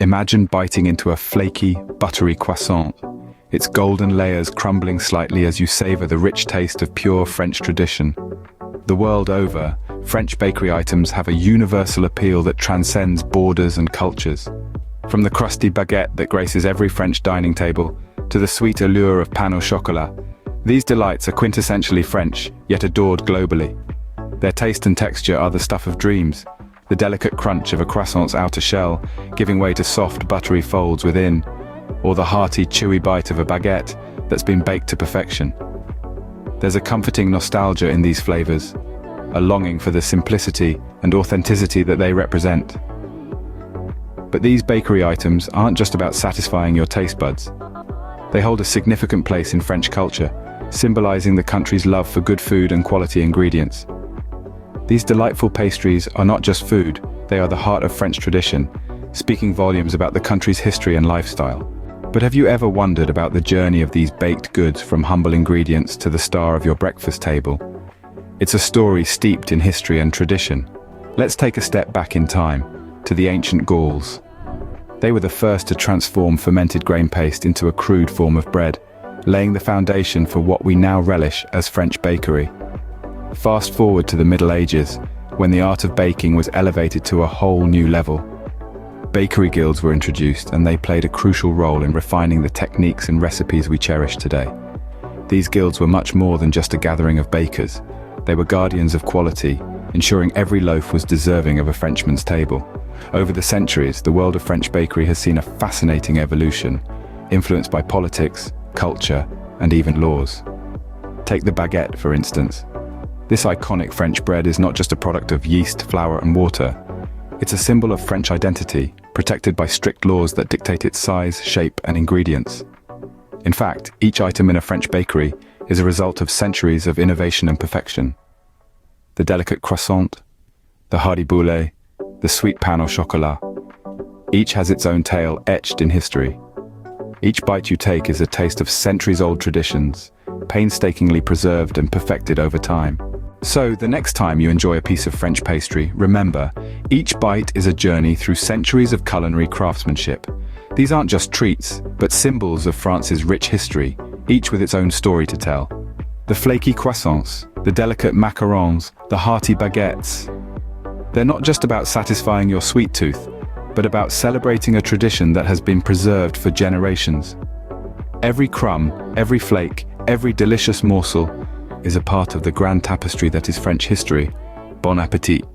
Imagine biting into a flaky, buttery croissant, its golden layers crumbling slightly as you savor the rich taste of pure French tradition. The world over, French bakery items have a universal appeal that transcends borders and cultures. From the crusty baguette that graces every French dining table, to the sweet allure of pain au chocolat, these delights are quintessentially French, yet adored globally. Their taste and texture are the stuff of dreams, the delicate crunch of a croissant's outer shell giving way to soft, buttery folds within, or the hearty, chewy bite of a baguette that's been baked to perfection. There's a comforting nostalgia in these flavors, a longing for the simplicity and authenticity that they represent. But these bakery items aren't just about satisfying your taste buds. They hold a significant place in French culture, symbolizing the country's love for good food and quality ingredients. These delightful pastries are not just food, they are the heart of French tradition, speaking volumes about the country's history and lifestyle. But have you ever wondered about the journey of these baked goods from humble ingredients to the star of your breakfast table? It's a story steeped in history and tradition. Let's take a step back in time, to the ancient Gauls. They were the first to transform fermented grain paste into a crude form of bread, laying the foundation for what we now relish as French bakery. Fast forward to the Middle Ages, when the art of baking was elevated to a whole new level. Bakery guilds were introduced, and they played a crucial role in refining the techniques and recipes we cherish today. These guilds were much more than just a gathering of bakers. They were guardians of quality, ensuring every loaf was deserving of a Frenchman's table. Over the centuries, the world of French bakery has seen a fascinating evolution, influenced by politics, culture, and even laws. Take the baguette, for instance. This iconic French bread is not just a product of yeast, flour, and water. It's a symbol of French identity, protected by strict laws that dictate its size, shape, and ingredients. In fact, each item in a French bakery is a result of centuries of innovation and perfection. The delicate croissant, the hardy boulet, the sweet pain au chocolat. Each has its own tale etched in history. Each bite you take is a taste of centuries-old traditions, painstakingly preserved and perfected over time. So, the next time you enjoy a piece of French pastry, remember, each bite is a journey through centuries of culinary craftsmanship. These aren't just treats, but symbols of France's rich history, each with its own story to tell. The flaky croissants, the delicate macarons, the hearty baguettes. They're not just about satisfying your sweet tooth, but about celebrating a tradition that has been preserved for generations. Every crumb, every flake, every delicious morsel is a part of the grand tapestry that is French history. Bon appétit!